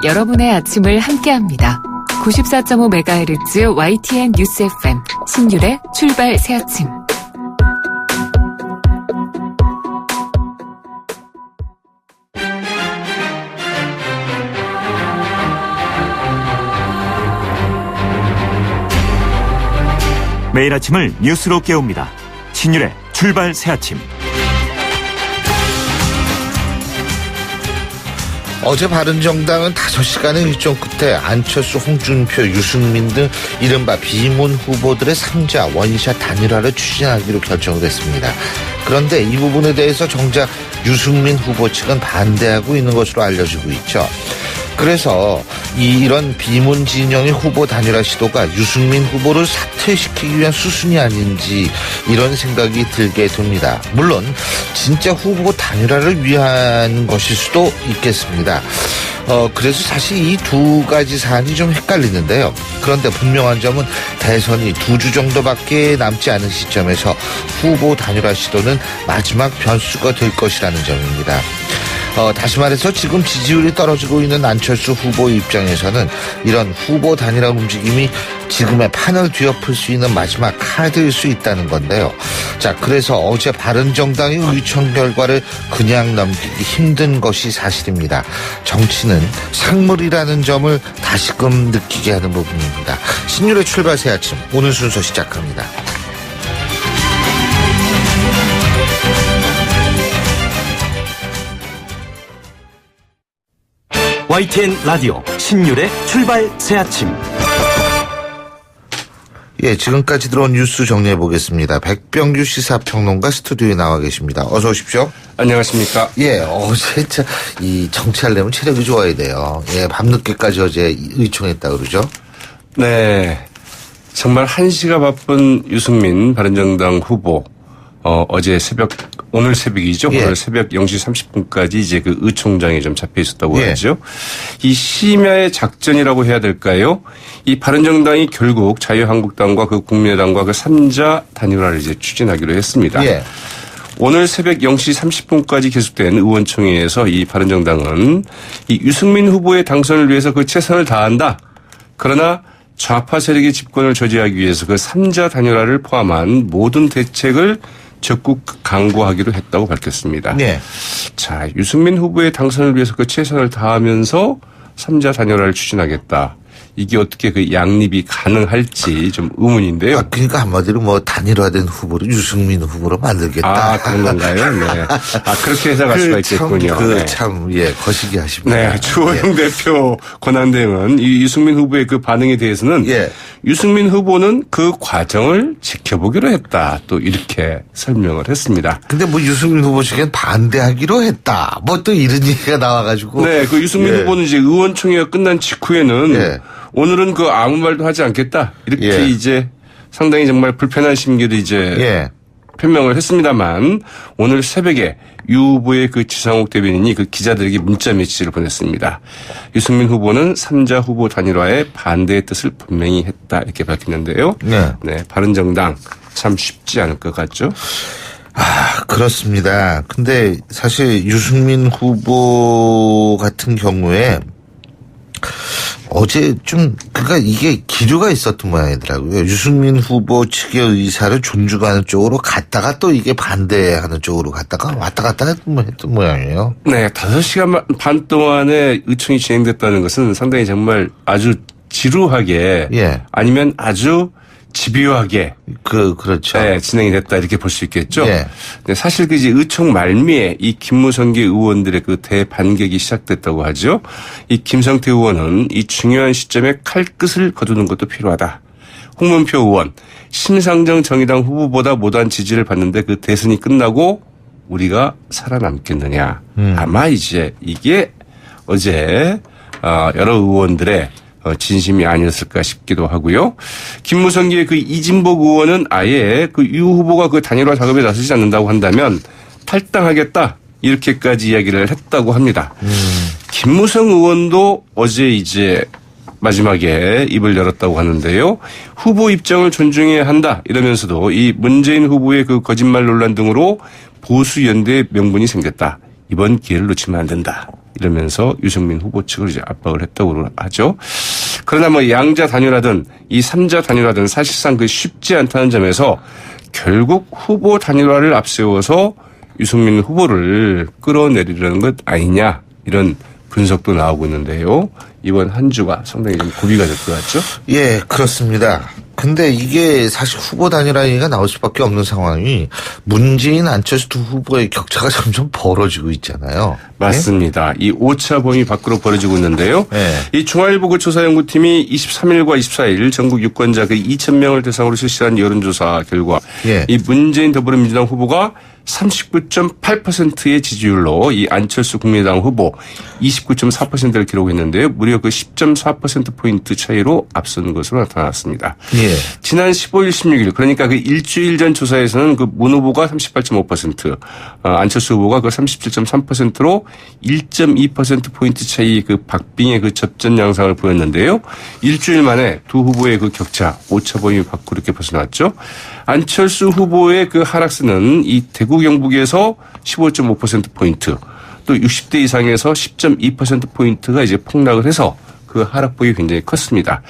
여러분의 아침을 함께합니다. 94.5MHz YTN 뉴스 FM 신율의 출발 새 아침. 매일 아침을 뉴스로 깨웁니다. 신율의 출발 새 아침. 어제 바른정당은 5시간의 일정 끝에 안철수, 홍준표, 유승민 등 이른바 비문 후보들의 3자 원샷 단일화를 추진하기로 결정을 했습니다. 그런데 이 부분에 대해서 정작 유승민 후보 측은 반대하고 있는 것으로 알려지고 있죠. 그래서 이런 비문 진영의 후보 단일화 시도가 유승민 후보를 사퇴시키기 위한 수순이 아닌지 이런 생각이 들게 됩니다. 물론 진짜 후보 단일화를 위한 것일 수도 있겠습니다. 그래서 사실 이 두 가지 사안이 좀 헷갈리는데요. 그런데 분명한 점은 대선이 2주 정도밖에 남지 않은 시점에서 후보 단일화 시도는 마지막 변수가 될 것이라는 점입니다. 다시 말해서 지금 지지율이 떨어지고 있는 안철수 후보 입장에서는 이런 후보 단일화 움직임이 지금의 판을 뒤엎을 수 있는 마지막 카드일 수 있다는 건데요. 자, 그래서 어제 바른정당의 의총 결과를 그냥 넘기기 힘든 것이 사실입니다. 정치는 상물이라는 점을 다시금 느끼게 하는 부분입니다. 신율의 출발 새 아침, 오늘 순서 시작합니다. YTN 라디오 신율의 출발 새 아침. 예, 지금까지 들어온 뉴스 정리해 보겠습니다. 백병규 시사평론가 스튜디오에 나와 계십니다. 어서 오십시오. 안녕하십니까. 예, 어제 이 정치하려면 체력이 좋아야 돼요. 예, 밤늦게까지 어제 의총했다 그러죠. 네, 정말 1시가 바쁜 유승민 바른정당 후보. 어제 오늘 새벽이죠. 예. 오늘 새벽 0시 30분까지 이제 그 의총장에 좀 잡혀 있었다고 예. 하죠. 이 심야의 작전이라고 해야 될까요? 이 바른정당이 결국 자유한국당과 그 국민의당과 그 3자 단일화를 이제 추진하기로 했습니다. 예. 오늘 새벽 0시 30분까지 계속된 의원총회에서 이 바른정당은 이 유승민 후보의 당선을 위해서 그 최선을 다한다. 그러나 좌파 세력의 집권을 저지하기 위해서 그 3자 단일화를 포함한 모든 대책을 적극 강구하기로 했다고 밝혔습니다. 네. 자, 유승민 후보의 당선을 위해서 그 최선을 다하면서 3자 단일화를 추진하겠다. 이게 어떻게 그 양립이 가능할지 좀 의문인데요. 그러니까 한마디로 뭐 단일화된 후보를 유승민 후보로 만들겠다. 그런 건가요? 네. 그렇게 해석할 수가 있겠군요. 예, 거시기 하십니다. 네. 주호영 대표 권한대행은 이 유승민 후보의 그 반응에 대해서는 예. 유승민 후보는 그 과정을 지켜보기로 했다. 또 이렇게 설명을 했습니다. 근데 뭐 유승민 후보 측엔 반대하기로 했다. 뭐 또 이런 얘기가 나와가지고. 네. 그 유승민 예. 후보는 이제 의원총회가 끝난 직후에는 예. 오늘은 그 아무 말도 하지 않겠다. 이렇게 예. 이제 상당히 정말 불편한 심기를 이제 예. 표명을 했습니다만 오늘 새벽에 유 후보의 그 지상욱 대변인이 그 기자들에게 문자 메시지를 보냈습니다. 유승민 후보는 3자 후보 단일화에 반대의 뜻을 분명히 했다. 이렇게 밝혔는데요. 네. 네. 바른정당 참 쉽지 않을 것 같죠? 그렇습니다. 근데 사실 유승민 후보 같은 경우에 어제 그러니까 이게 기류가 있었던 모양이더라고요. 유승민 후보 측의 의사를 존중하는 쪽으로 갔다가 또 이게 반대하는 쪽으로 갔다가 왔다 갔다 했던 모양이에요. 네. 5시간 반 동안에 의총이 진행됐다는 것은 상당히 정말 아주 지루하게 예. 아니면 아주 집요하게 그렇죠. 네, 진행이 됐다 이렇게 볼 수 있겠죠. 예. 네, 사실 그 이제 의총 말미에 이 김무성계 의원들의 그 대반격이 시작됐다고 하죠. 이 김성태 의원은 이 중요한 시점에 칼끝을 거두는 것도 필요하다. 홍문표 의원 심상정 정의당 후보보다 못한 지지를 받는데 그 대선이 끝나고 우리가 살아남겠느냐. 아마 이제 이게 어제 여러 의원들의 진심이 아니었을까 싶기도 하고요. 김무성기의 그 이진복 의원은 아예 그 유 후보가 그 단일화 작업에 나서지 않는다고 한다면 탈당하겠다. 이렇게까지 이야기를 했다고 합니다. 김무성 의원도 어제 이제 마지막에 입을 열었다고 하는데요. 후보 입장을 존중해야 한다. 이러면서도 이 문재인 후보의 그 거짓말 논란 등으로 보수 연대의 명분이 생겼다. 이번 기회를 놓치면 안 된다. 이러면서 유승민 후보 측을 이제 압박을 했다고 하죠. 그러나 뭐 양자 단일화든 이 3자 단일화든 사실상 그 쉽지 않다는 점에서 결국 후보 단일화를 앞세워서 유승민 후보를 끌어내리려는 것 아니냐 이런 분석도 나오고 있는데요. 이번 한 주가 상당히 좀 고비가 될 것 같죠? 예, 그렇습니다. 근데 이게 사실 후보 단일화 얘기가 나올 수밖에 없는 상황이 문재인 안철수 두 후보의 격차가 점점 벌어지고 있잖아요. 맞습니다. 이 오차 범위 밖으로 벌어지고 있는데요. 네. 이 중앙일보 그 조사연구팀이 23일과 24일 전국 유권자 그 2,000명을 대상으로 실시한 여론조사 결과 예. 이 문재인 더불어민주당 후보가 39.8%의 지지율로 이 안철수 국민의당 후보 29.4%를 기록했는데요. 무려 그 10.4%포인트 차이로 앞선 것으로 나타났습니다. 예. 지난 15일, 16일 그러니까 그 일주일 전 조사에서는 그 문 후보가 38.5%, 안철수 후보가 그 37.3%로 1.2%포인트 차이 그 박빙의 그 접전 양상을 보였는데요. 일주일 만에 두 후보의 그 격차, 오차 범위 밖으로 이렇게 벗어났죠. 안철수 후보의 그 하락세는 이 대구 경북에서 15.5%포인트, 또 60대 이상에서 10.2%포인트가 이제 폭락을 해서 그 하락폭이 굉장히 컸습니다.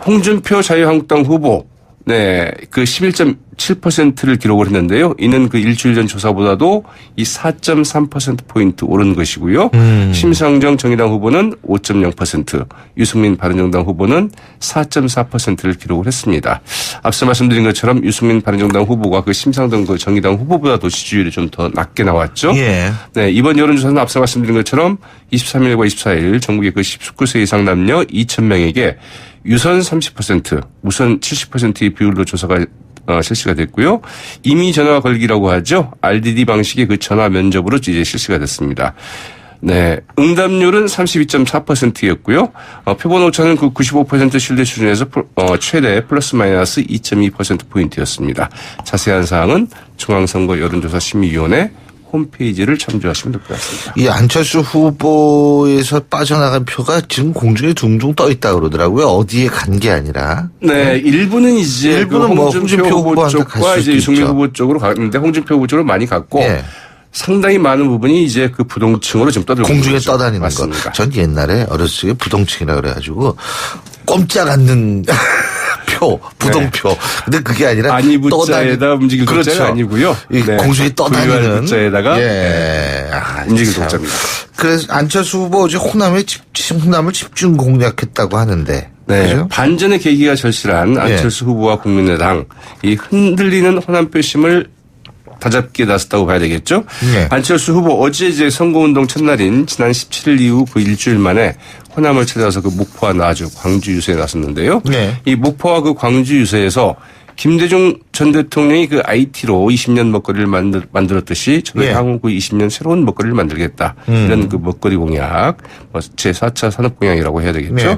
홍준표 자유한국당 후보, 네, 그 11.7%를 기록을 했는데요. 이는 그 일주일 전 조사보다도 이 4.3%포인트 오른 것이고요. 심상정 정의당 후보는 5.0%, 유승민 바른정당 후보는 4.4%를 기록을 했습니다. 앞서 말씀드린 것처럼 유승민 바른정당 후보가 그 심상정 그 정의당 후보보다도 지지율이 좀 더 낮게 나왔죠. 예. 네, 이번 여론조사는 앞서 말씀드린 것처럼 23일과 24일 전국의 그 19세 이상 남녀 2,000명에게 유선 30%, 무선 70%의 비율로 조사가 실시가 됐고요. 임의 전화 걸기라고 하죠. RDD 방식의 그 전화 면접으로 이제 실시가 됐습니다. 네, 응답률은 32.4%였고요. 표본 오차는 그 95% 신뢰 수준에서 최대 플러스 마이너스 2.2%포인트였습니다. 자세한 사항은 중앙선거 여론조사 심의위원회 홈페이지를 참조하시면 될 것 같습니다. 이 안철수 후보에서 빠져나간 표가 지금 공중에 둥둥 떠 있다 그러더라고요. 어디에 간 게 아니라. 네, 일부는 이제 일부는 그 뭐 홍준표 후보 쪽과 이제 유승민 후보 쪽으로 갔는데 홍준표 후보 쪽으로 많이 갔고 예. 상당히 많은 부분이 이제 그 부동층으로 지금 떠들고 공중에 거죠. 떠다니는 맞습니다. 거. 전 옛날에 어렸을 때 부동층이라 그래가지고 꼼짝 않는 표, 부동표. 근데 그게 아니라 아니부자에다 움직일 그렇죠. 독자가 아니고요. 이 네. 공중에 떠다니는 부자에다가 예. 움직일 참. 독자입니다. 그래서 안철수 후보 어제 호남을 집중 공략했다고 하는데. 네, 그죠? 반전의 계기가 절실한 안철수 후보와 국민의당 이 흔들리는 호남 표심을 다잡기에 나섰다고 봐야 되겠죠. 네. 안철수 후보 어제 이제 선거운동 첫날인 지난 17일 이후 그 일주일 만에 호남을 찾아서 그 목포와 나주, 광주 유세에 나섰는데요. 네. 이 목포와 그 광주 유세에서 김대중 전 대통령이 그 IT로 20년 먹거리를 만들었듯이 저도 예. 향후 그 20년 새로운 먹거리를 만들겠다. 이런 그 먹거리 공약, 제4차 산업공약이라고 해야 되겠죠. 네.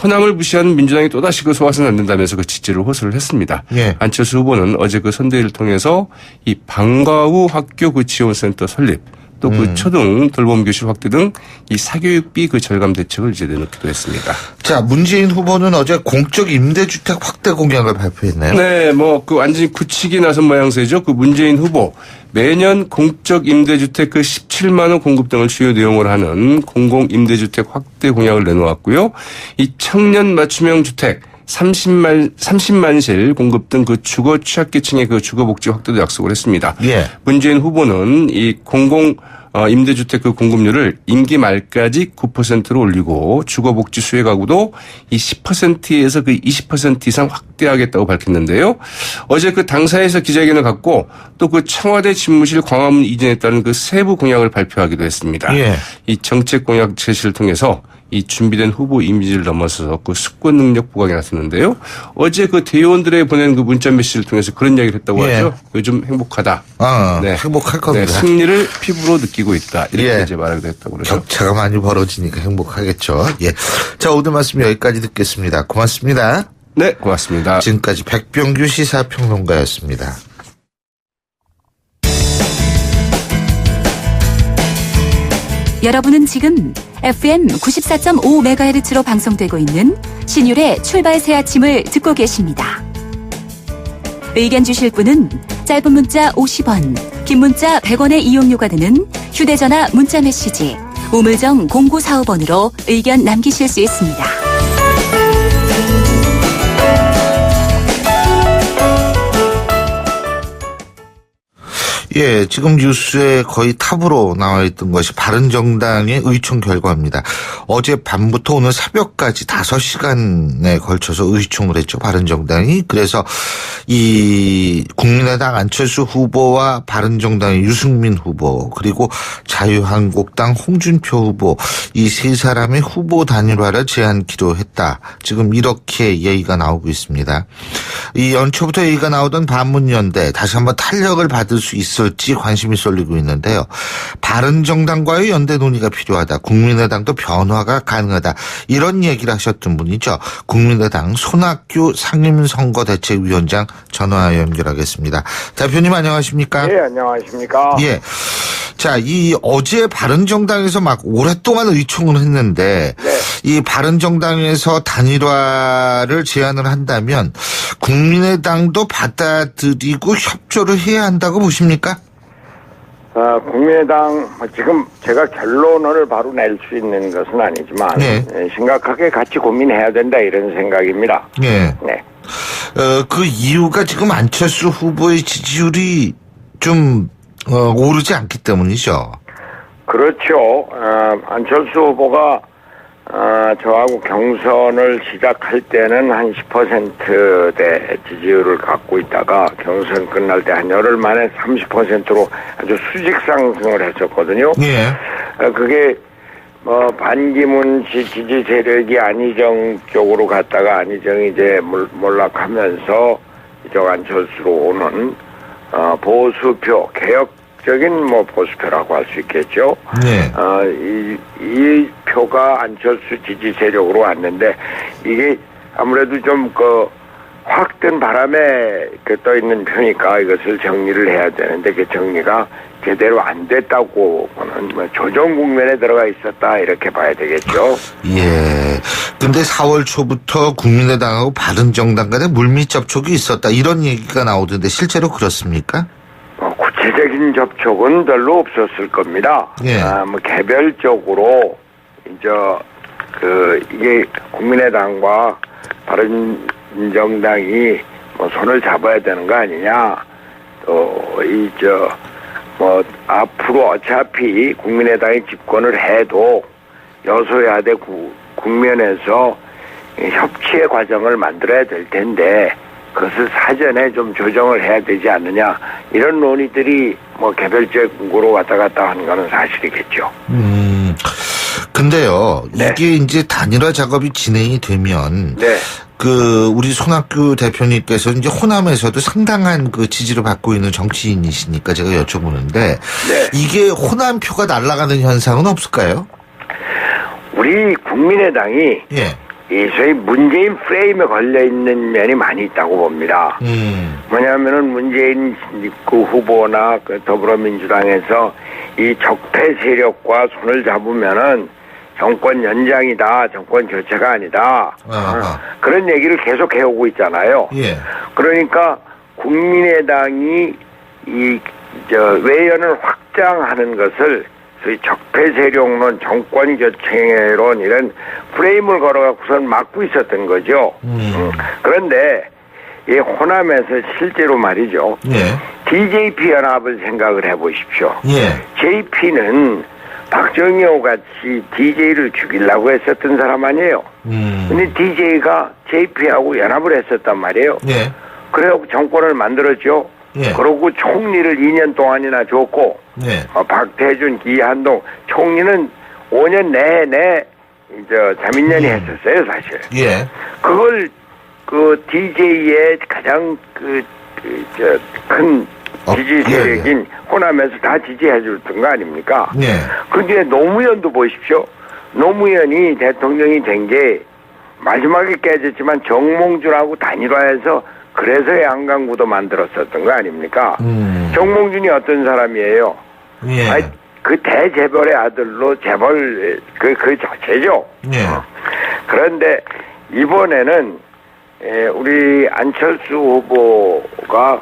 호남을 무시하는 민주당이 또다시 그 소화서는 안 된다면서 그 지지를 호소를 했습니다. 예. 안철수 후보는 어제 그 선대위를 통해서 이 방과 후 학교 그 지원센터 설립, 또 그 초등 돌봄 교실 확대 등 이 사교육비 그 절감 대책을 이제 내놓기도 했습니다. 자, 문재인 후보는 어제 공적 임대주택 확대 공약을 발표했나요? 네, 뭐 그 완전히 굳히기 나선 모양새죠. 그 문재인 후보 매년 공적 임대주택 그 17만 원 공급 등을 주요 내용으로 하는 공공 임대주택 확대 공약을 내놓았고요. 이 청년 맞춤형 주택 30만실 공급 등 그 주거 취약계층의 그 주거복지 확대도 약속을 했습니다. 예. 문재인 후보는 이 공공 임대주택 그 공급률을 임기 말까지 9%로 올리고 주거복지 수혜 가구도 이 10%에서 그 20% 이상 확대하겠다고 밝혔는데요. 어제 그 당사에서 기자회견을 갖고 또 그 청와대 집무실 광화문 이전에 따른 그 세부 공약을 발표하기도 했습니다. 예. 이 정책 공약 제시를 통해서 이 준비된 후보 이미지를 넘어서서 그 수권 능력 부각이 나섰는데요. 어제 그 대의원들에 보낸 그 문자 메시지를 통해서 그런 이야기를 했다고 예. 하죠. 요즘 행복하다. 행복할 겁니다. 네, 승리를 피부로 느끼고 있다. 이렇게 예. 이제 말하기도 했다고 그러죠. 격차가 많이 벌어지니까 행복하겠죠. 예. 자, 오늘 말씀 여기까지 듣겠습니다. 고맙습니다. 네, 고맙습니다. 지금까지 백병규 시사평론가였습니다. 여러분은 지금 FM 94.5MHz로 방송되고 있는 신율의 출발 새 아침을 듣고 계십니다. 의견 주실 분은 짧은 문자 50원, 긴 문자 100원의 이용료가 드는 휴대전화 문자 메시지 우물정 0945번으로 의견 남기실 수 있습니다. 예, 지금 뉴스에 거의 탑으로 나와 있던 것이 바른정당의 의총 결과입니다. 어제 밤부터 오늘 새벽까지 5시간에 걸쳐서 의총을 했죠, 바른정당이. 그래서 이 국민의당 안철수 후보와 바른정당의 유승민 후보, 그리고 자유한국당 홍준표 후보, 이 세 사람의 후보 단일화를 제안키로 했다. 지금 이렇게 얘기가 나오고 있습니다. 이 연초부터 얘기가 나오던 반문연대 다시 한번 탄력을 받을 수 있을지 관심이 쏠리고 있는데요. 바른정당과의 연대 논의가 필요하다. 국민의당도 변화가 가능하다. 이런 얘기를 하셨던 분이죠. 국민의당 손학규 상임선거대책위원장 전화 연결하겠습니다. 대표님 안녕하십니까? 네, 안녕하십니까? 예. 자, 이 어제 바른정당에서 막 오랫동안 의총을 했는데 이 바른정당에서 단일화를 제안을 한다면 국민의당도 받아들이고 협조를 해야 한다고 보십니까? 국민의당 지금 제가 결론을 바로 낼 수 있는 것은 아니지만 심각하게 같이 고민해야 된다 이런 생각입니다. 네. 네. 그 이유가 지금 안철수 후보의 지지율이 좀 오르지 않기 때문이죠. 그렇죠. 안철수 후보가 저하고 경선을 시작할 때는 한 10%대 지지율을 갖고 있다가 경선 끝날 때 한 열흘 만에 30%로 아주 수직 상승을 했었거든요. 예. 그게 반기문 지지 세력이 안희정 쪽으로 갔다가 안희정이 이제 몰락하면서 이쪽 안철수로 오는 보수표 개혁적인 보수표라고 할 수 있겠죠. 네. 이 표가 안철수 지지 세력으로 왔는데 이게 아무래도 좀 확 뜬 바람에 떠 있는 표니까 이것을 정리를 해야 되는데 그 정리가 제대로 안 됐다고 보는 조정 국면에 들어가 있었다 이렇게 봐야 되겠죠. 예. 근데 4월 초부터 국민의당하고 바른정당 간에 물밑 접촉이 있었다 이런 얘기가 나오던데 실제로 그렇습니까? 구체적인 접촉은 별로 없었을 겁니다. 예. 개별적으로 이게 국민의당과 바른정당이 손을 잡아야 되는 거 아니냐. 앞으로 어차피 국민의당이 집권을 해도 여소야대 국면에서 협치의 과정을 만들어야 될 텐데 그것을 사전에 좀 조정을 해야 되지 않느냐 이런 논의들이 개별적으로 왔다 갔다 하는 거는 사실이겠죠. 근데요, 네. 이게 이제 단일화 작업이 진행이 되면 네. 우리 손학규 대표님께서 이제 호남에서도 상당한 지지를 받고 있는 정치인이시니까 제가 여쭤보는데 네. 이게 호남표가 날아가는 현상은 없을까요? 우리 국민의당이 이 소위 문재인 프레임에 걸려 있는 면이 많이 있다고 봅니다. 뭐냐면은 문재인 후보나 더불어민주당에서 이 적폐 세력과 손을 잡으면은 정권 연장이다, 정권 교체가 아니다. 그런 얘기를 계속 해오고 있잖아요. 예. 그러니까 국민의당이 외연을 확장하는 것을 소위 적폐 세력론, 정권 교체론 이런 프레임을 걸어갖고선 막고 있었던 거죠. 그런데 이 호남에서 실제로 말이죠. 예. DJP 연합을 생각을 해보십시오. 예. JP는 박정희와 같이 DJ를 죽이려고 했었던 사람 아니에요. 근데 DJ가 JP하고 연합을 했었단 말이에요. 예. 그래서 정권을 만들었죠. 예. 그러고 총리를 2년 동안이나 줬고, 예. 박태준, 기한동 총리는 5년 내내 자민련이 했었어요, 사실. 예. 그걸 DJ의 가장 큰 지지 세력인 호남에서 다 지지해 줬던 거 아닙니까? 예. 그 뒤에 노무현도 보십시오. 노무현이 대통령이 된 게 마지막에 깨졌지만 정몽준하고 단일화해서 그래서 양강구도 만들었었던 거 아닙니까? 정몽준이 어떤 사람이에요? 예. 그 대재벌의 아들로 재벌 그 자체죠. 예. 그런데 이번에는 우리 안철수 후보가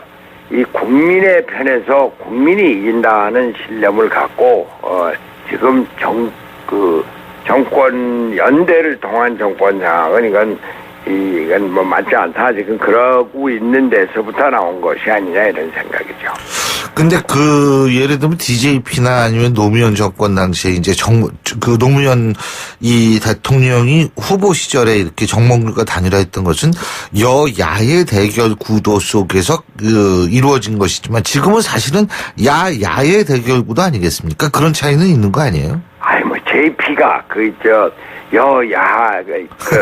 이 국민의 편에서 국민이 이긴다는 신념을 갖고 지금 그 정권 연대를 통한 정권 상황은 이건 뭐 맞지 않다. 지금 그러고 있는 데서부터 나온 것이 아니냐 이런 생각이죠. 근데 예를 들면 DJP나 아니면 노무현 정권 당시에 이제 노무현 이 대통령이 후보 시절에 이렇게 정몽규가 단일화했던 것은 여야의 대결 구도 속에서 이루어진 것이지만 지금은 사실은 야의 대결 구도 아니겠습니까? 그런 차이는 있는 거 아니에요? 뭐 JP가 여야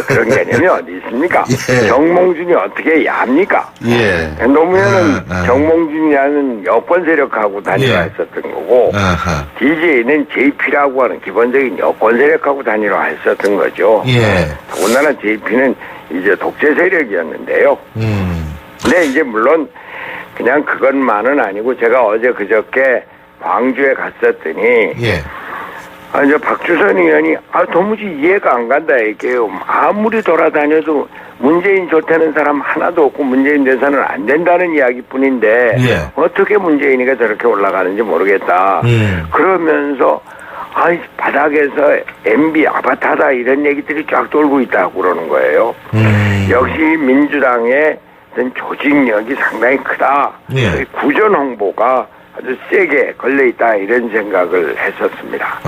그런 개념이 어디 있습니까? 예. 정몽준이 어떻게 야합니까? 예. 노무현은 정몽준이라는 여권 세력하고 단일화했었던 거고 DJ는 JP라고 하는 기본적인 여권 세력하고 단일화했었던 거죠. 예. 더군다나 JP는 이제 독재 세력이었는데요. 근데 이제 물론 그냥 그것만은 아니고 제가 어제 그저께 광주에 갔었더니 예. 이제 박주선 의원이 도무지 이해가 안 간다 이게요. 아무리 돌아다녀도 문재인 좋다는 사람 하나도 없고 문재인 대선은 안 된다는 이야기뿐인데 예. 어떻게 문재인이가 저렇게 올라가는지 모르겠다. 그러면서 바닥에서 MB 아바타다 이런 얘기들이 쫙 돌고 있다고 그러는 거예요. 역시 민주당의 조직력이 상당히 크다. 예. 구전 홍보가 아주 세게 걸려있다 이런 생각을 했었습니다.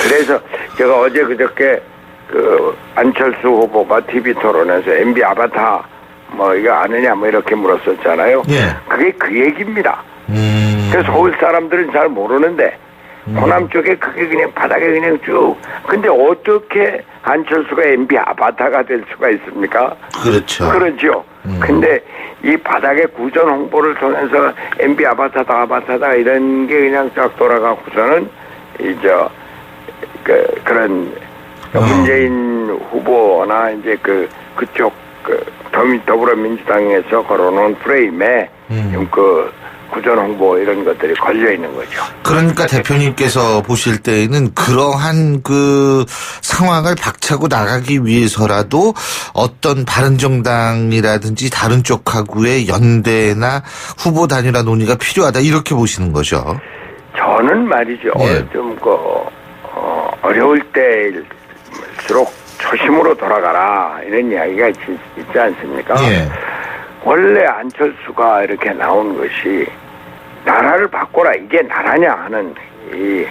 그래서 제가 어제 그저께 안철수 후보가 TV 토론에서 MB 아바타 이거 아느냐 이렇게 물었었잖아요. 예. 그게 그 얘기입니다. 그래서 서울 사람들은 잘 모르는데 호남 쪽에 그게 그냥 바닥에 그냥 쭉. 근데 어떻게 안철수가 MB 아바타가 될 수가 있습니까? 그렇죠. 그렇죠. 근데 이 바닥의 구전 홍보를 통해서 MB 아바타다 이런 게 그냥 쫙 돌아가고서는 그런 문재인 후보나 이제 그쪽 더불어민주당에서 걸어놓은 프레임에 구전 홍보 이런 것들이 걸려 있는 거죠. 그러니까 대표님께서 보실 때에는 그러한 상황을 박차고 나가기 위해서라도 어떤 바른정당이라든지 다른 쪽하고의 연대나 후보 단일화 논의가 필요하다 이렇게 보시는 거죠. 저는 말이죠. 예. 좀 어려울 때일수록 초심으로 돌아가라 이런 이야기가 있지 않습니까? 예. 원래 안철수가 이렇게 나온 것이 나라를 바꿔라 이게 나라냐 하는 이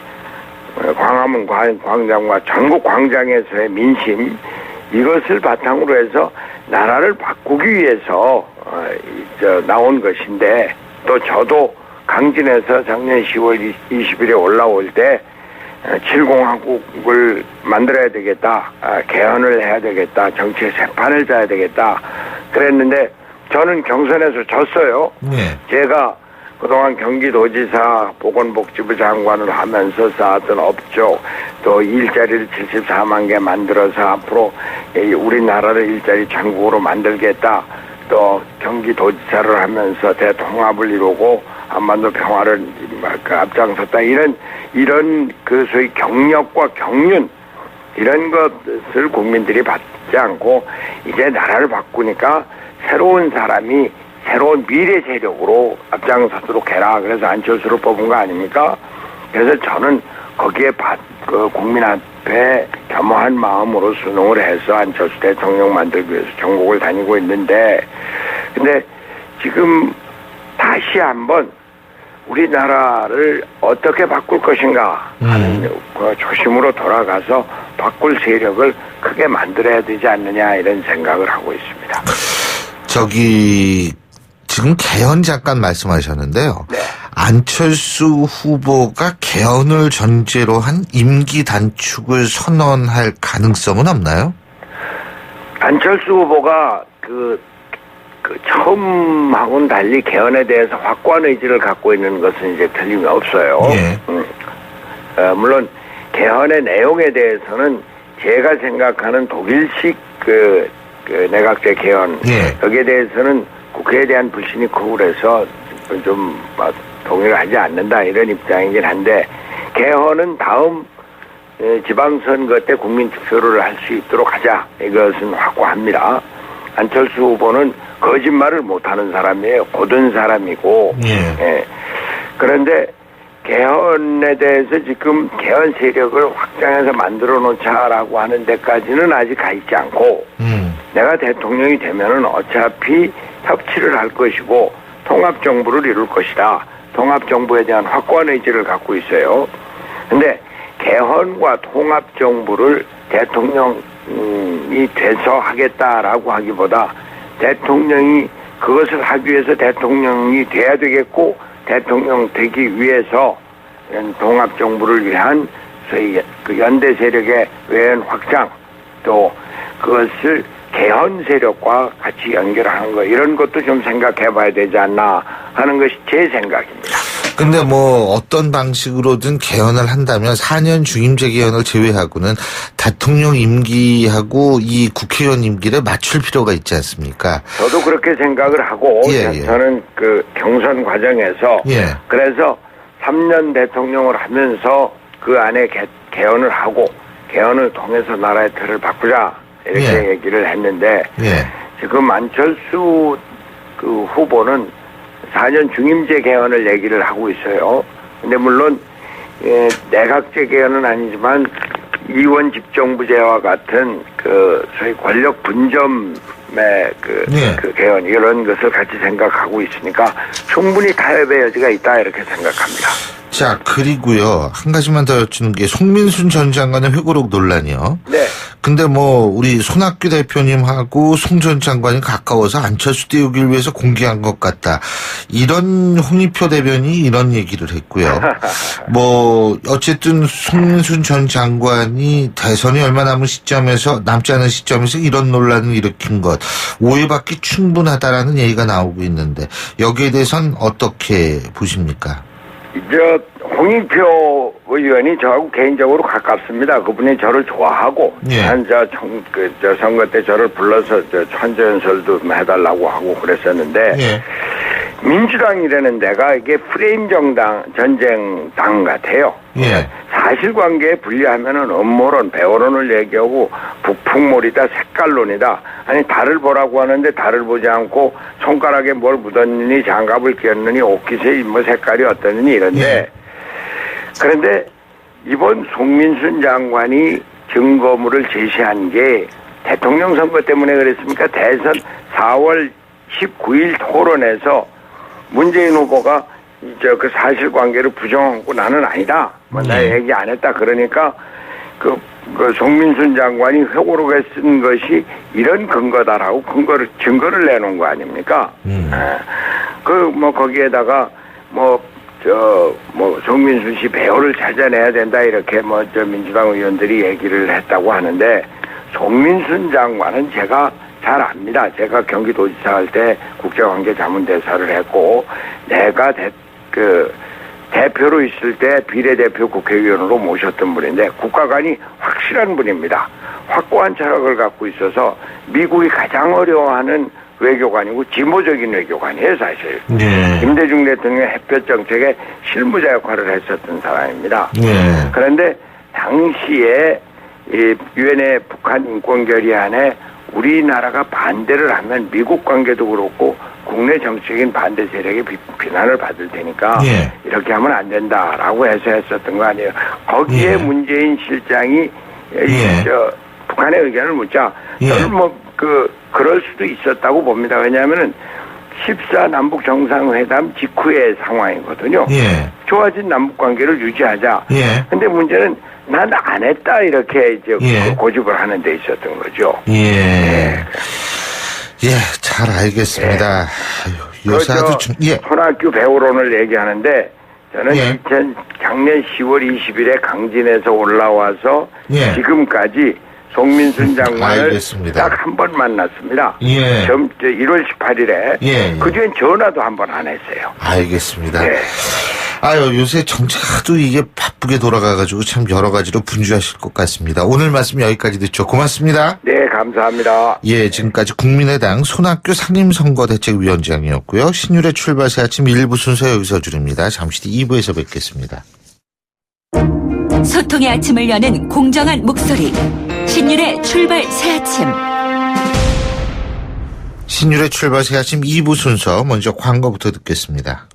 광화문 광장과 전국 광장에서의 민심 이것을 바탕으로 해서 나라를 바꾸기 위해서 나온 것인데 또 저도 강진에서 작년 10월 20일에 올라올 때 7공화국을 만들어야 되겠다. 개헌을 해야 되겠다. 정치의 새판을 짜야 되겠다. 그랬는데 저는 경선에서 졌어요. 네. 제가 그동안 경기도지사 보건복지부 장관을 하면서 쌓았던 업적 또 일자리를 74만 개 만들어서 앞으로 우리나라를 일자리 전국으로 만들겠다. 또 경기도지사를 하면서 대통합을 이루고 한반도 평화를 앞장섰다. 이런 소위 경력과 경륜 이런 것을 국민들이 받지 않고 이제 나라를 바꾸니까 새로운 사람이 새로운 미래 세력으로 앞장서도록 해라. 그래서 안철수를 뽑은 거 아닙니까? 그래서 저는 거기에 국민 앞에 겸허한 마음으로 순응을 해서 안철수 대통령 만들기 위해서 전국을 다니고 있는데 근데 지금 다시 한번 우리나라를 어떻게 바꿀 것인가 하는 초심으로 돌아가서 바꿀 세력을 크게 만들어야 되지 않느냐 이런 생각을 하고 있습니다. 지금 개헌 잠깐 말씀하셨는데요. 네. 안철수 후보가 개헌을 전제로 한 임기 단축을 선언할 가능성은 없나요? 안철수 후보가 처음하고는 달리 개헌에 대해서 확고한 의지를 갖고 있는 것은 이제 틀림이 없어요. 예. 물론 개헌의 내용에 대해서는 제가 생각하는 독일식 내각제 개헌 예. 여기에 대해서는 국회에 대한 불신이 크고 그래서 좀 동의를 하지 않는다 이런 입장이긴 한데 개헌은 다음 지방선거 때 국민투표를 할 수 있도록 하자 이것은 확고합니다. 안철수 후보는 거짓말을 못하는 사람이에요. 고든 사람이고 예. 예. 그런데 개헌에 대해서 지금 개헌 세력을 확장해서 만들어 놓자라고 하는 데까지는 아직 가 있지 않고 내가 대통령이 되면은 어차피 협치를 할 것이고 통합정부를 이룰 것이다. 통합정부에 대한 확고한 의지를 갖고 있어요. 근데 개헌과 통합정부를 대통령이 돼서 하겠다라고 하기보다 대통령이 그것을 하기 위해서 대통령이 돼야 되겠고 대통령 되기 위해서 통합정부를 위한 소위 그 연대 세력의 외연 확장 또 그것을 개헌 세력과 같이 연결하는 거 이런 것도 좀 생각해 봐야 되지 않나 하는 것이 제 생각입니다. 근데 뭐 어떤 방식으로든 개헌을 한다면 4년 중임제 개헌을 제외하고는 대통령 임기하고 이 국회의원 임기를 맞출 필요가 있지 않습니까? 저도 그렇게 생각을 하고 저는 그 경선 과정에서 그래서 3년 대통령을 하면서 그 안에 개헌을 하고 개헌을 통해서 나라의 틀을 바꾸자 이렇게 얘기를 했는데 지금 안철수 그 후보는 4년 중임제 개헌을 얘기를 하고 있어요. 근데 물론 내각제 개헌은 아니지만 이원 집정부제와 같은 그 소위 권력 분점의 그 개헌 이런 것을 같이 생각하고 있으니까 충분히 타협의 여지가 있다 이렇게 생각합니다. 자, 그리고요. 한 가지만 더 여쭙는 게 송민순 전 장관의 회고록 논란이요. 네. 근데 뭐 우리 손학규 대표님하고 송 전 장관이 가까워서 안철수 띄우기를 위해서 공개한 것 같다. 이런 홍익표 대변인이 이런 얘기를 했고요. 뭐 어쨌든 송민순 전 장관이 대선이 얼마 남지 않은 시점에서 이런 논란을 일으킨 것 오해받기 충분하다라는 얘기가 나오고 있는데 여기에 대해서는 어떻게 보십니까? 홍익표 의원이 저하고 개인적으로 가깝습니다. 그분이 저를 좋아하고, 저 선거 때 저를 불러서 천재연설도 해달라고 하고 그랬었는데, 민주당이라는 데가 이게 프레임 전쟁당 같아요. 사실관계에 분리하면은 음모론, 배우론을 얘기하고 북풍몰이다, 색깔론이다. 아니 달을 보라고 하는데 달을 보지 않고 손가락에 뭘 묻었느니 장갑을 끼웠느니 옷깃의 뭐 색깔이 어떠느니 이런데 그런데 이번 송민순 장관이 증거물을 제시한 게 대통령 선거 때문에 그랬습니까? 대선 4월 19일 토론에서 문재인 후보가 그 사실관계를 부정하고 나는 아니다. 나 얘기 안 했다. 그러니까 그 송민순 장관이 회고록에 쓴 것이 이런 근거다라고 증거를 내놓은 거 아닙니까? 거기에다가 송민순 씨 배우를 찾아내야 된다 이렇게 민주당 의원들이 얘기를 했다고 하는데 송민순 장관은 제가 잘 압니다. 제가 경기도지사 할 때 국제관계자문대사를 했고 내가 대표로 있을 때 비례대표 국회의원으로 모셨던 분인데 국가관이 확실한 분입니다. 확고한 철학을 갖고 있어서 미국이 가장 어려워하는 외교관이고 진보적인 외교관이에요 사실. 김대중 대통령의 햇볕 정책에 실무자 역할을 했었던 사람입니다. 그런데 당시에 유엔의 북한 인권 결의안에 우리나라가 반대를 하면 미국 관계도 그렇고 국내 정치적인 반대 세력의 비난을 받을 테니까 이렇게 하면 안 된다라고 해서 했었던 거 아니에요. 거기에 문재인 실장이 북한의 의견을 묻자 저는 그럴 수도 있었다고 봅니다. 왜냐하면은 14 남북 정상회담 직후의 상황이거든요. 좋아진 남북 관계를 유지하자. 근데 문제는 난 안 했다 이렇게 고집을 하는 데 있었던 거죠. 잘 알겠습니다. 요새 아주 손학규 배우론을 얘기하는데 저는 작년 10월 20일에 강진에서 올라와서 지금까지 송민순 장관을 딱 한 번 만났습니다. 1월 18일에 그 뒤엔 전화도 한 번 안 했어요. 알겠습니다. 요새 정치가 하도 이게 바쁘게 돌아가가지고 참 여러 가지로 분주하실 것 같습니다. 오늘 말씀 여기까지 듣죠. 고맙습니다. 네, 감사합니다. 지금까지 국민의당 손학규 상임선거대책위원장이었고요. 신율의 출발 새 아침 1부 순서 여기서 줄입니다. 잠시 뒤 2부에서 뵙겠습니다. 소통의 아침을 여는 공정한 목소리. 신율의 출발 새 아침. 신율의 출발 새 아침 2부 순서 먼저 광고부터 듣겠습니다.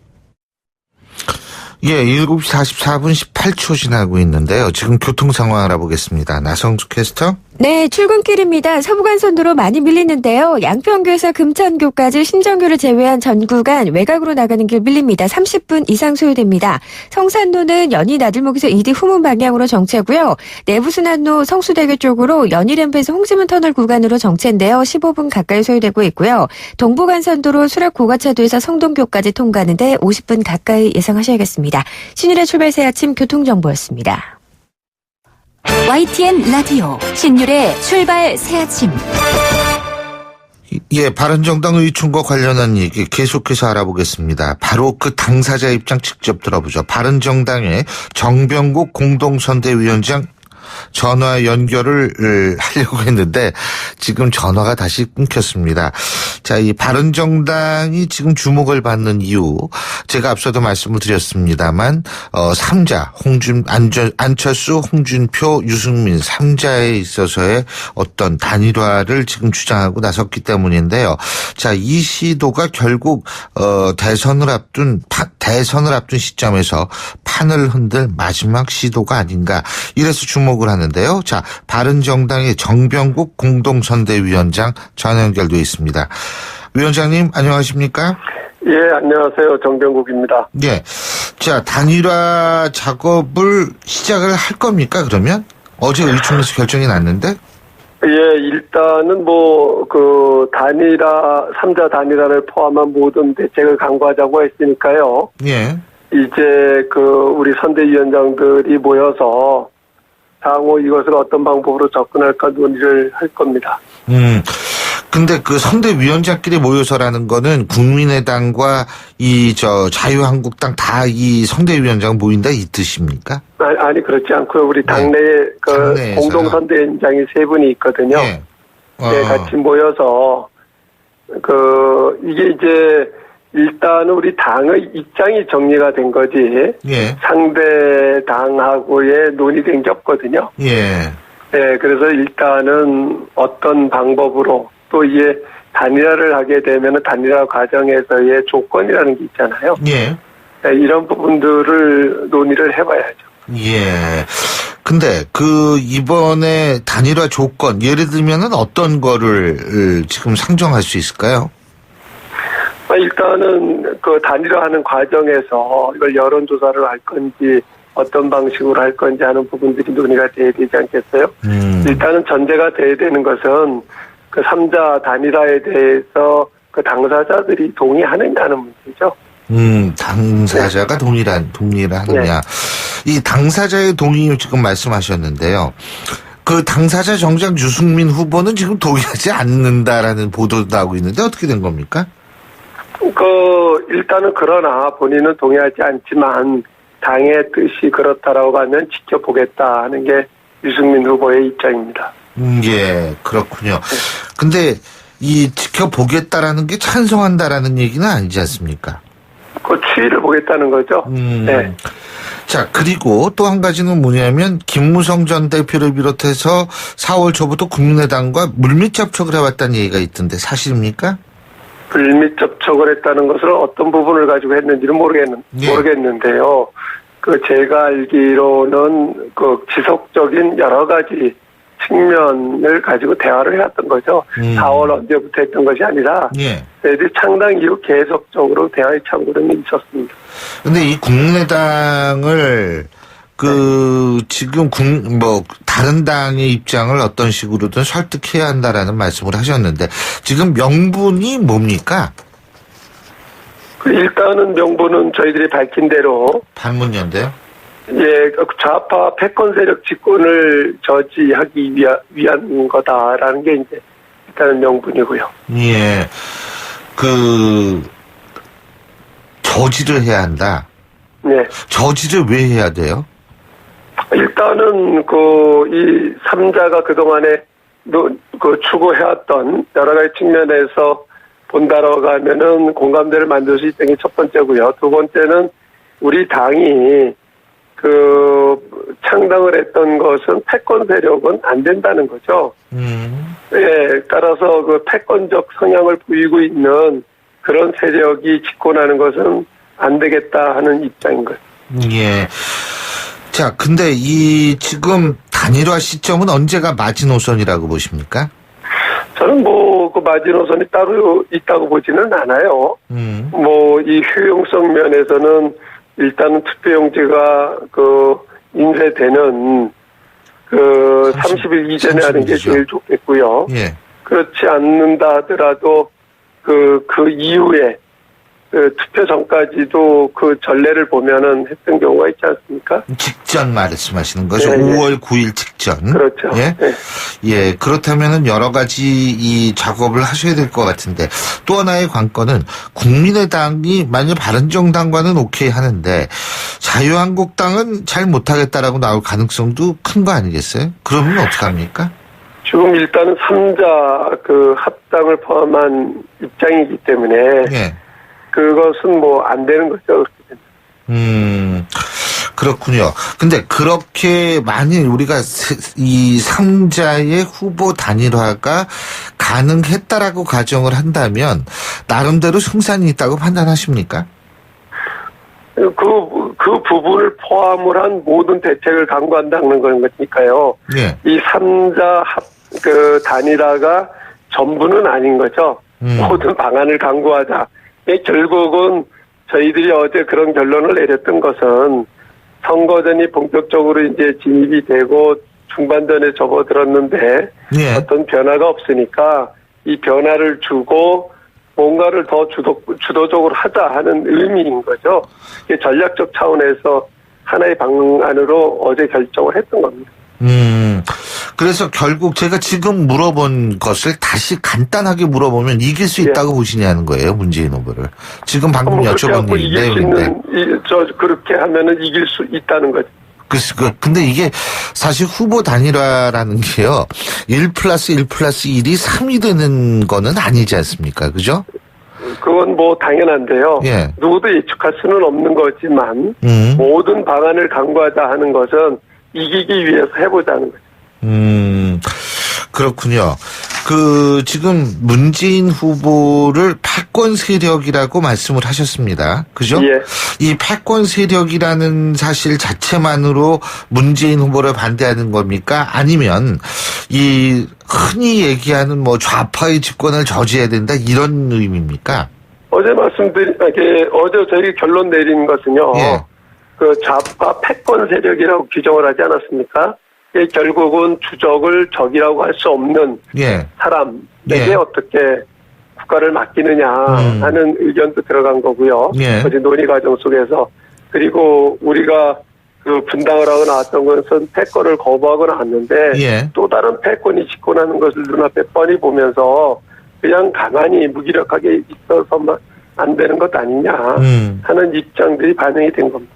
예, 7시 44분 18초 지나고 있는데요. 지금 교통 상황 알아보겠습니다. 나성주 캐스터. 네, 출근길입니다. 서부간선도로 많이 밀리는데요. 양평교에서 금천교까지 신정교를 제외한 전 구간 외곽으로 나가는 길 밀립니다. 30분 이상 소요됩니다. 성산로는 연희 나들목에서 이디 후문 방향으로 정체고요. 내부순환로 성수대교 쪽으로 연희램프에서 홍지문 터널 구간으로 정체인데요. 15분 가까이 소요되고 있고요. 동부간선도로 수락 고가차도에서 성동교까지 통과하는데 50분 가까이 예상하셔야겠습니다. 신일의 출발 새 아침 교통정보였습니다. YTN 라디오 신율의 출발 새 아침. 예, 바른정당 의총과 관련한 얘기 계속해서 알아보겠습니다. 바로 그 당사자 입장 직접 들어보죠. 바른정당의 정병국 공동선대위원장 전화 연결을 하려고 했는데 지금 전화가 다시 끊겼습니다. 자, 이 바른정당이 지금 주목을 받는 이유 제가 앞서도 말씀을 드렸습니다만 3자 안철수, 홍준표, 유승민 3자에 있어서의 어떤 단일화를 지금 주장하고 나섰기 때문인데요. 자, 이 시도가 결국 대선을 앞둔 시점에서 판을 흔들 마지막 시도가 아닌가 이래서 주목을 하는데요. 자, 바른정당의 정병국 공동선대위원장 전화 연결돼 있습니다. 위원장님 안녕하십니까? 예, 안녕하세요. 정병국입니다. 예. 자, 단일화 작업을 시작을 할 겁니까, 그러면? 어제 의총에서 결정이 났는데? 예, 일단은 단일화, 3자 단일화를 포함한 모든 대책을 강구하자고 했으니까요. 예. 이제 우리 선대위원장들이 모여서 향후 이것을 어떤 방법으로 접근할까 논의를 할 겁니다. 근데 그 선대위원장끼리 모여서라는 거는 국민의당과 자유한국당 다 이 선대위원장 모인다 이 뜻입니까? 아니, 그렇지 않고요. 우리 당내에 공동선대위원장이 3분이 있거든요. 예. 네, 같이 모여서 이게 이제 일단은 우리 당의 입장이 정리가 된 거지. 예. 상대 당하고의 논의된 게 없거든요. 예. 네, 그래서 일단은 어떤 방법으로 또 이게 단일화를 하게 되면 단일화 과정에서의 조건이라는 게 있잖아요. 예. 네, 이런 부분들을 논의를 해봐야죠. 예. 근데 이번에 단일화 조건 예를 들면은 어떤 거를 지금 상정할 수 있을까요? 일단은 단일화하는 과정에서 이걸 여론조사를 할 건지 어떤 방식으로 할 건지 하는 부분들이 논의가 돼야 되지 않겠어요? 일단은 전제가 돼야 되는 것은 3자 단일화에 대해서 당사자들이 동의하느냐는 문제죠. 당사자가 동의를 하느냐. 네. 이 당사자의 동의 지금 말씀하셨는데요. 그 당사자 정작 유승민 후보는 지금 동의하지 않는다라는 보도도 나오고 있는데 어떻게 된 겁니까? 일단은 그러나 본인은 동의하지 않지만 당의 뜻이 그렇다라고 하면 지켜보겠다 하는 게 유승민 후보의 입장입니다. 예, 그렇군요. 근데 이 지켜보겠다라는 게 찬성한다라는 얘기는 아니지 않습니까? 추이를 보겠다는 거죠. 네. 자, 그리고 또 한 가지는 뭐냐면 김무성 전 대표를 비롯해서 4월 초부터 국민의당과 물밑 접촉을 해왔다는 얘기가 있던데 사실입니까? 물밑 접촉을 했다는 것은 어떤 부분을 가지고 했는지는 모르겠는데요. 제가 알기로는 지속적인 여러 가지 측면을 가지고 대화를 해왔던 거죠. 4월 언제부터 했던 것이 아니라 저희들이 창당 이후 계속적으로 대화의 창구는 있었습니다. 근데 이 국민의당을 지금 다른 당의 입장을 어떤 식으로든 설득해야 한다라는 말씀을 하셨는데 지금 명분이 뭡니까? 일단은 명분은 저희들이 밝힌 대로 반문연대요? 예, 좌파 패권 세력 집권을 저지하기 위한 거다라는 게 이제 일단은 명분이고요. 예, 저지를 해야 한다. 네. 저지를 왜 해야 돼요? 일단은 이 3자가 그동안에 추구해왔던 여러 가지 측면에서 본다라고 하면은 공감대를 만들 수 있다는 게 첫 번째고요. 두 번째는 우리 당이 창당을 했던 것은 패권 세력은 안 된다는 거죠. 예, 따라서 패권적 성향을 보이고 있는 그런 세력이 집권하는 것은 안 되겠다 하는 입장인 거예요. 예. 자, 근데 이 지금 단일화 시점은 언제가 마지노선이라고 보십니까? 저는 그 마지노선이 따로 있다고 보지는 않아요. 이 효용성 면에서는 일단은 투표용지가 인쇄되는 30일 이전에 하는 게 제일 좋겠고요. 예. 그렇지 않는다 하더라도 그 이후에 투표 전까지도 그 전례를 보면은 했던 경우가 있지 않습니까? 직전 말씀하시는 거죠? 네, 5월 9일 직전. 그렇죠. 예. 네. 예. 그렇다면은 여러 가지 이 작업을 하셔야 될 것 같은데 또 하나의 관건은 국민의당이 만약 바른정당과는 오케이 하는데 자유한국당은 잘 못하겠다라고 나올 가능성도 큰 거 아니겠어요? 그러면 어떡합니까? 지금 일단은 3자 합당을 포함한 입장이기 때문에 예. 그것은 안 되는 거죠. 그렇군요. 근데 그렇게 만일 우리가 이 3자의 후보 단일화가 가능했다라고 가정을 한다면 나름대로 승산이 있다고 판단하십니까? 그 부분을 포함을 한 모든 대책을 강구한다는 거니까요. 예. 이 3자 단일화가 전부는 아닌 거죠. 모든 방안을 강구하자. 결국은 저희들이 어제 그런 결론을 내렸던 것은 선거전이 본격적으로 이제 진입이 되고 중반전에 접어들었는데 예. 어떤 변화가 없으니까 이 변화를 주고 뭔가를 더 주도적으로 하자 하는 의미인 거죠. 이게 전략적 차원에서 하나의 방안으로 어제 결정을 했던 겁니다. 그래서 결국 제가 지금 물어본 것을 다시 간단하게 물어보면 이길 수 있다고 보시냐는 거예요, 문재인 후보를. 지금 방금 여쭤본 내용인데. 그렇게 하면은 이길 수 있다는 거죠. 근데 이게 사실 후보 단일화라는 게요, 1+1+1이 3이 되는 거는 아니지 않습니까? 그죠? 그건 당연한데요. 예. 누구도 예측할 수는 없는 거지만, 모든 방안을 강구하자 하는 것은 이기기 위해서 해보자는 거죠. 그렇군요. 지금 문재인 후보를 패권 세력이라고 말씀을 하셨습니다. 그죠? 예. 이 패권 세력이라는 사실 자체만으로 문재인 후보를 반대하는 겁니까? 아니면 이 흔히 얘기하는 좌파의 집권을 저지해야 된다 이런 의미입니까? 어제 어제 저희 결론 내린 것은요. 예. 좌파 패권 세력이라고 규정을 하지 않았습니까? 결국은 주적을 적이라고 할 수 없는 예. 사람에게 예. 어떻게 국가를 맡기느냐 하는 의견도 들어간 거고요. 예. 어제 논의 과정 속에서. 그리고 우리가 분당을 하고 나왔던 것은 패권을 거부하고 나왔는데 예. 또 다른 패권이 집권하는 것을 눈앞에 뻔히 보면서 그냥 가만히 무기력하게 있어서만 안 되는 것 아니냐 하는 입장들이 반영이 된 겁니다.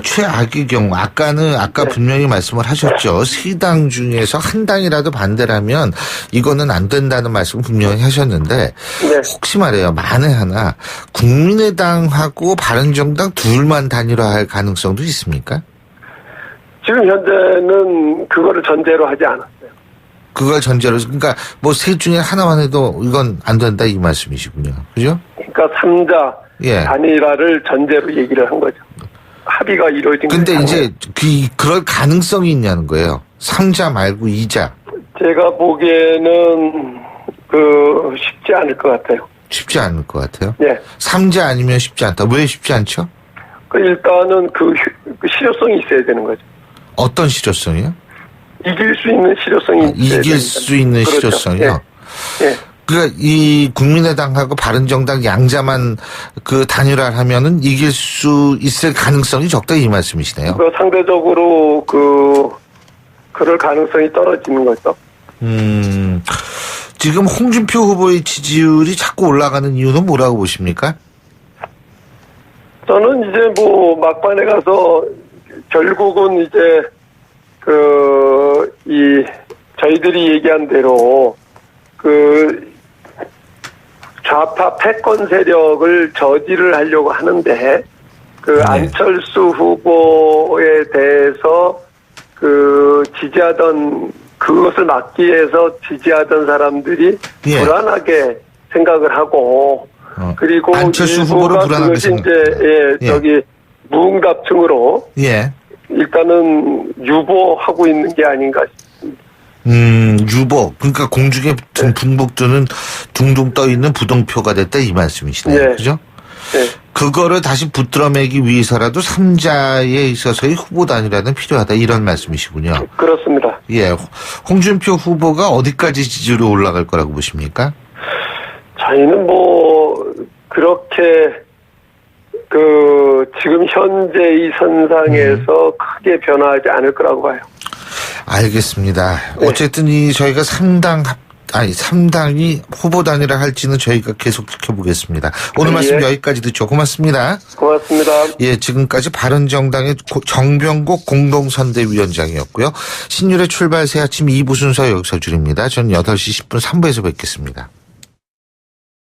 최악의 경우, 아까 네. 분명히 말씀을 하셨죠. 세 당 중에서 한 당이라도 반대를 하면 이거는 안 된다는 말씀을 분명히 하셨는데, 네. 혹시 말이에요, 만에 하나, 국민의당하고 바른정당 둘만 단일화할 가능성도 있습니까? 지금 현재는 그거를 전제로 하지 않았어요. 그걸 전제로, 그러니까 셋 중에 하나만 해도 이건 안 된다 이 말씀이시군요. 그죠? 그러니까 3자 예. 단일화를 전제로 얘기를 한 거죠. 합의가 이루어진 거죠. 근데 이제 그럴 가능성이 있냐는 거예요. 3자 말고 2자. 제가 보기에는 쉽지 않을 것 같아요. 쉽지 않을 것 같아요. 네. 3자 아니면 쉽지 않다. 왜 쉽지 않죠? 일단은 실효성이 있어야 되는 거죠. 어떤 실효성이요? 이길 수 있는 실효성이 있어야 이길 수 있는 그렇죠. 실효성이요? 네. 그러니까 이 국민의당하고 바른정당 양자만 단일화를 하면은 이길 수 있을 가능성이 적다 이 말씀이시네요. 상대적으로 그럴 가능성이 떨어지는 거죠. 지금 홍준표 후보의 지지율이 자꾸 올라가는 이유는 뭐라고 보십니까? 저는 이제 막판에 가서 결국은 이제 저희들이 얘기한 대로 좌파 패권 세력을 저지를 하려고 하는데 네. 안철수 후보에 대해서 지지하던 그것을 막기 위해서 지지하던 사람들이 예. 불안하게 생각을 하고 그리고 안철수 후보를 불안하게 그것이 이제 무응답증으로 예. 일단은 유보하고 있는 게 아닌가 싶습니다. 유보. 그러니까 공중에 붕붕 뜨는 둥둥 떠 있는 부동표가 됐다 이 말씀이시네요. 예. 그죠? 네. 그거를 다시 붙들어매기 위해서라도 3자에 있어서의 후보 단일화는 필요하다 이런 말씀이시군요. 그렇습니다. 예. 홍준표 후보가 어디까지 지지로 올라갈 거라고 보십니까? 저희는 그렇게 지금 현재 이 선상에서 크게 변화하지 않을 거라고 봐요. 알겠습니다. 네. 어쨌든 저희가 3당이 후보 단일화 할지는 저희가 계속 지켜보겠습니다. 오늘 예. 말씀 여기까지 듣죠. 고맙습니다. 고맙습니다. 예, 지금까지 바른정당의 정병국 공동선대위원장이었고요. 신율의 출발 새 아침 2부 순서 여기서 줄입니다. 저는 8시 10분 3부에서 뵙겠습니다.